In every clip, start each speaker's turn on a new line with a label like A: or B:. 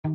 A: Hey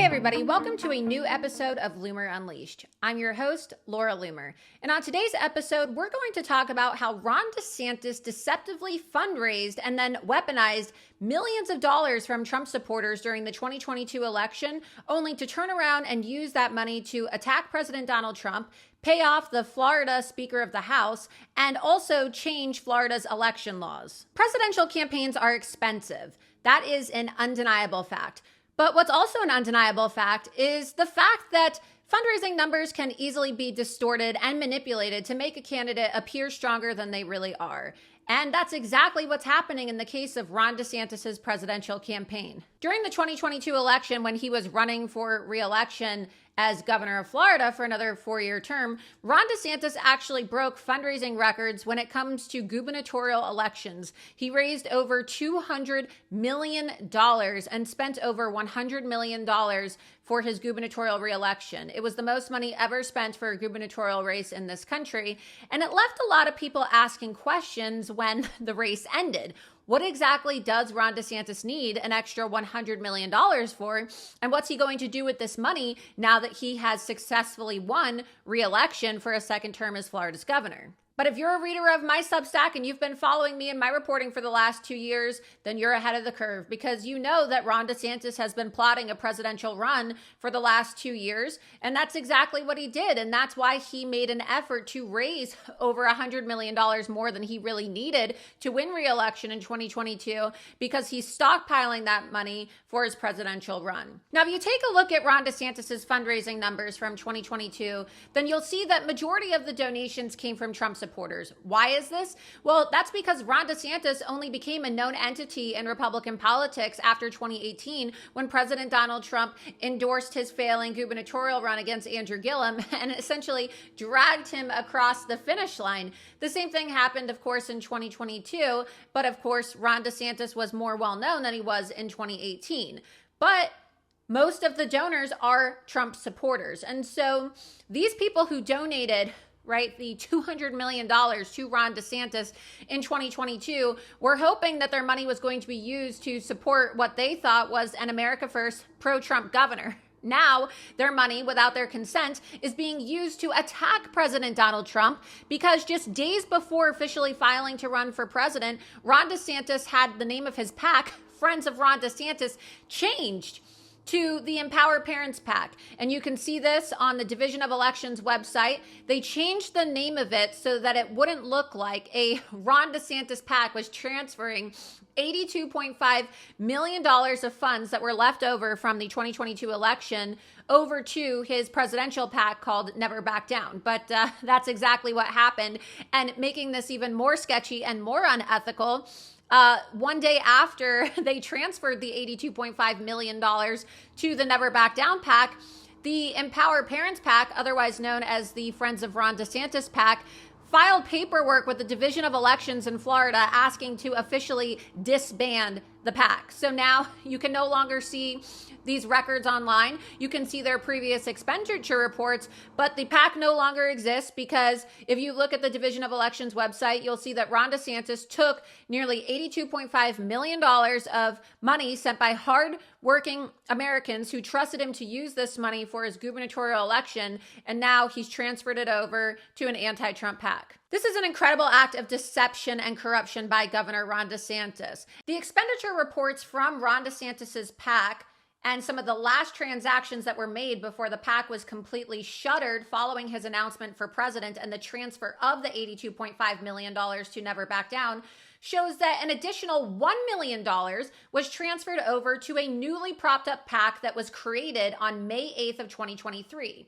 A: everybody, welcome to a new episode of Loomer Unleashed. I'm your host, Laura Loomer. And on today's episode, we're going to talk about how Ron DeSantis deceptively fundraised and then weaponized millions of dollars from Trump supporters during the 2022 election, only to turn around and use that money to attack President Donald Trump, pay off the Florida Speaker of the House, and also change Florida's election laws. Presidential campaigns are expensive. That is an undeniable fact. But what's also an undeniable fact is the fact that fundraising numbers can easily be distorted and manipulated to make a candidate appear stronger than they really are. And that's exactly what's happening in the case of Ron DeSantis' presidential campaign. During the 2022 election, when he was running for re-election as governor of Florida for another 4-year term, Ron DeSantis actually broke fundraising records when it comes to gubernatorial elections. He raised over $200 million and spent over $100 million for his gubernatorial re-election. It was the most money ever spent for a gubernatorial race in this country, and it left a lot of people asking questions when the race ended. What exactly does Ron DeSantis need an extra $100 million for? And what's he going to do with this money now that he has successfully won re-election for a second term as Florida's governor? But if you're a reader of my Substack and you've been following me in my reporting for the last 2 years, then you're ahead of the curve, because you know that Ron DeSantis has been plotting a presidential run for the last 2 years. And that's exactly what he did. And that's why he made an effort to raise over $100 million more than he really needed to win re-election in 2022, because he's stockpiling that money for his presidential run. Now, if you take a look at Ron DeSantis' fundraising numbers from 2022, then you'll see that majority of the donations came from Trump supporters. Why is this? Well, that's because Ron DeSantis only became a known entity in Republican politics after 2018, when President Donald Trump endorsed his failing gubernatorial run against Andrew Gillum and essentially dragged him across the finish line. The same thing happened, of course, in 2022, but of course, Ron DeSantis was more well known than he was in 2018. But most of the donors are Trump supporters. And so these people who donated the $200 million to Ron DeSantis in 2022 were hoping that their money was going to be used to support what they thought was an America First pro-Trump governor. Now, their money, without their consent, is being used to attack President Donald Trump, because just days before officially filing to run for president, Ron DeSantis had the name of his PAC, Friends of Ron DeSantis, changed to the Empower Parents PAC. And you can see this on the Division of Elections website. They changed the name of it so that it wouldn't look like a Ron DeSantis PAC was transferring $82.5 million of funds that were left over from the 2022 election over to his presidential PAC called Never Back Down. But that's exactly what happened. And making this even more sketchy and more unethical, one day after they transferred the $82.5 million to the Never Back Down PAC, the Empower Parents PAC, otherwise known as the Friends of Ron DeSantis PAC, filed paperwork with the Division of Elections in Florida asking to officially disband the PAC. So now you can no longer see these records online. You can see their previous expenditure reports, but the PAC no longer exists, because if you look at the Division of Elections website, you'll see that Ron DeSantis took nearly $82.5 million of money sent by hard-working Americans who trusted him to use this money for his gubernatorial election, and now he's transferred it over to an anti-Trump PAC. This is an incredible act of deception and corruption by Governor Ron DeSantis. The expenditure reports from Ron DeSantis's PAC and some of the last transactions that were made before the PAC was completely shuttered following his announcement for president and the transfer of the $82.5 million to Never Back Down shows that an additional $1 million was transferred over to a newly propped up PAC that was created on May 8th of 2023.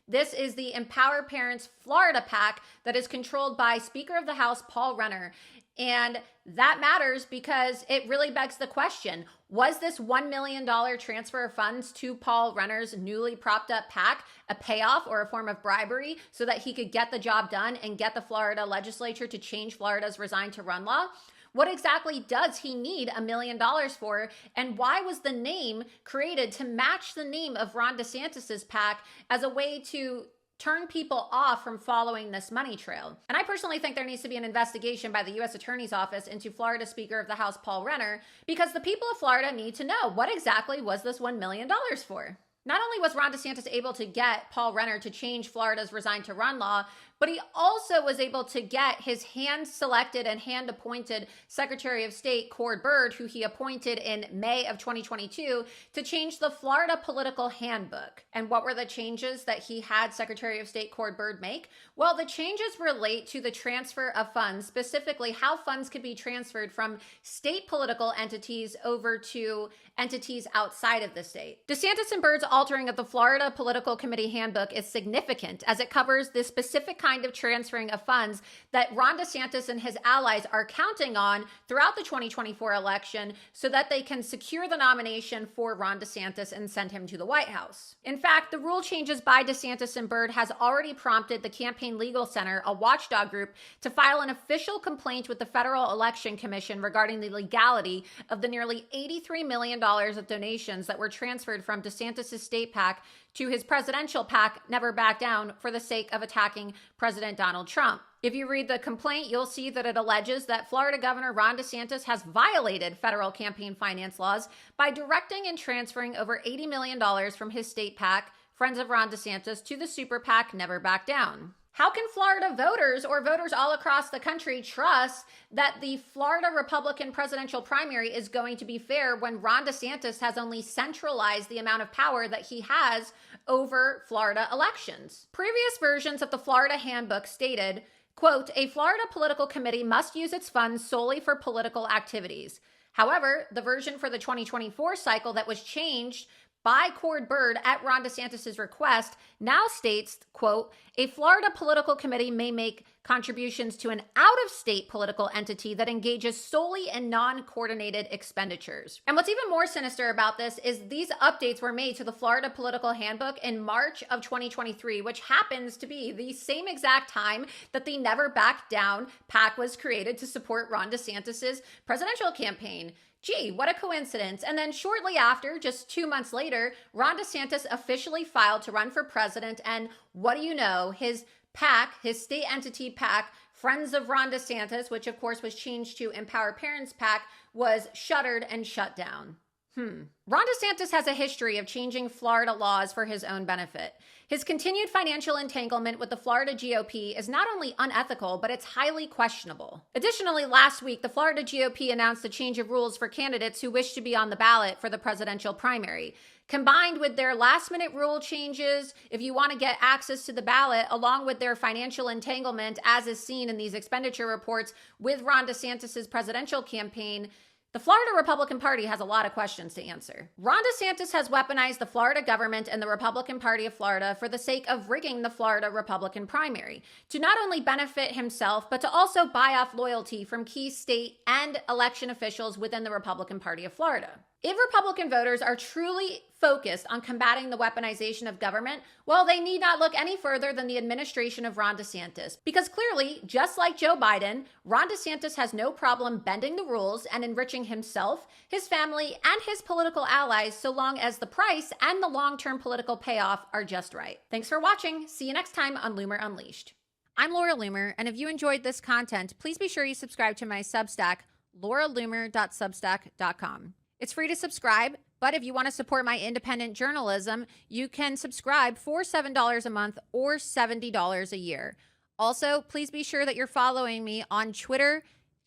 A: This is the Empower Parents Florida PAC that is controlled by Speaker of the House Paul Renner. And that matters because it really begs the question, was this $1 million transfer of funds to Paul Renner's newly propped up PAC a payoff or a form of bribery so that he could get the job done and get the Florida legislature to change Florida's resign to run law? What exactly does he need $1 million for? And why was the name created to match the name of Ron DeSantis's PAC as a way to turn people off from following this money trail. And I personally think there needs to be an investigation by the U.S. Attorney's Office into Florida Speaker of the House Paul Renner, because the people of Florida need to know, what exactly was this $1 million for? Not only was Ron DeSantis able to get Paul Renner to change Florida's Resign to Run law, but he also was able to get his hand-selected and hand-appointed Secretary of State, Cord Byrd, who he appointed in May of 2022, to change the Florida political handbook. And what were the changes that he had Secretary of State Cord Byrd make? Well, the changes relate to the transfer of funds, specifically how funds could be transferred from state political entities over to entities outside of the state. DeSantis and Byrd's altering of the Florida Political Committee handbook is significant, as it covers the specific kind of transferring of funds that Ron DeSantis and his allies are counting on throughout the 2024 election so that they can secure the nomination for Ron DeSantis and send him to the White House. In fact, the rule changes by DeSantis and Byrd has already prompted the Campaign Legal Center, a watchdog group, to file an official complaint with the Federal Election Commission regarding the legality of the nearly $83 million of donations that were transferred from DeSantis' state PAC to his presidential PAC, Never Back Down, for the sake of attacking President Donald Trump. If you read the complaint, you'll see that it alleges that Florida Governor Ron DeSantis has violated federal campaign finance laws by directing and transferring over $80 million from his state PAC, Friends of Ron DeSantis, to the super PAC, Never Back Down. How can Florida voters or voters all across the country trust that the Florida Republican presidential primary is going to be fair when Ron DeSantis has only centralized the amount of power that he has over Florida elections? Previous versions of the Florida handbook stated, quote, "A Florida political committee must use its funds solely for political activities." However, the version for the 2024 cycle that was changed by Cord Byrd at Ron DeSantis' request now states, quote, "A Florida political committee may make contributions to an out-of-state political entity that engages solely in non-coordinated expenditures." And what's even more sinister about this is these updates were made to the Florida political handbook in March of 2023, which happens to be the same exact time that the Never Back Down PAC was created to support Ron DeSantis' presidential campaign. Gee, what a coincidence. And then shortly after, just 2 months later, Ron DeSantis officially filed to run for president. And what do you know? His PAC, his state entity PAC, Friends of Ron DeSantis, which of course was changed to Empower Parents PAC, was shuttered and shut down. Ron DeSantis has a history of changing Florida laws for his own benefit. His continued financial entanglement with the Florida GOP is not only unethical, but it's highly questionable. Additionally, last week, the Florida GOP announced a change of rules for candidates who wish to be on the ballot for the presidential primary. Combined with their last-minute rule changes, if you want to get access to the ballot, along with their financial entanglement, as is seen in these expenditure reports with Ron DeSantis' presidential campaign, the Florida Republican Party has a lot of questions to answer. Ron DeSantis has weaponized the Florida government and the Republican Party of Florida for the sake of rigging the Florida Republican primary to not only benefit himself, but to also buy off loyalty from key state and election officials within the Republican Party of Florida. If Republican voters are truly focused on combating the weaponization of government, well, they need not look any further than the administration of Ron DeSantis. Because clearly, just like Joe Biden, Ron DeSantis has no problem bending the rules and enriching himself, his family, and his political allies so long as the price and the long-term political payoff are just right. Thanks for watching. See you next time on Loomer Unleashed. I'm Laura Loomer, and if you enjoyed this content, please be sure you subscribe to my Substack, lauraloomer.substack.com. It's free to subscribe, but if you want to support my independent journalism, you can subscribe for $7 a month or $70 a year. Also, please be sure that you're following me on Twitter,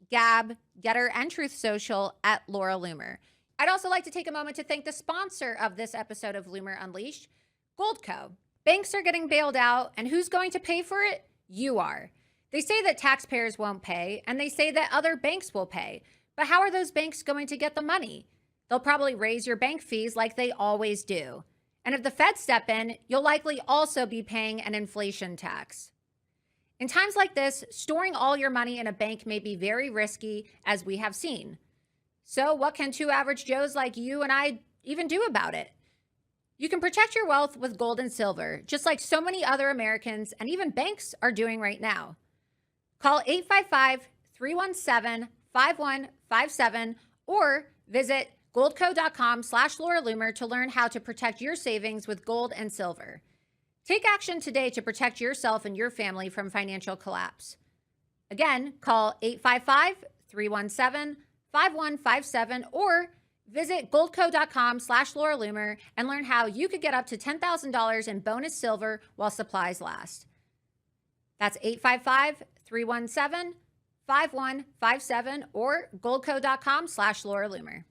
A: Gab, Getter, and Truth Social at Laura Loomer. I'd also like to take a moment to thank the sponsor of this episode of Loomer Unleashed, Goldco. Banks are getting bailed out, and who's going to pay for it? You are. They say that taxpayers won't pay, and they say that other banks will pay. But how are those banks going to get the money? They'll probably raise your bank fees like they always do. And if the Fed step in, you'll likely also be paying an inflation tax. In times like this, storing all your money in a bank may be very risky, as we have seen. So what can two average Joes like you and I even do about it? You can protect your wealth with gold and silver, just like so many other Americans and even banks are doing right now. Call 855-317-5157 or visit goldco.com/Laura Loomer to learn how to protect your savings with gold and silver. Take action today to protect yourself and your family from financial collapse. Again, call 855-317-5157 or visit goldco.com/Laura Loomer and learn how you could get up to $10,000 in bonus silver while supplies last. That's 855-317-5157 or goldco.com/Laura Loomer.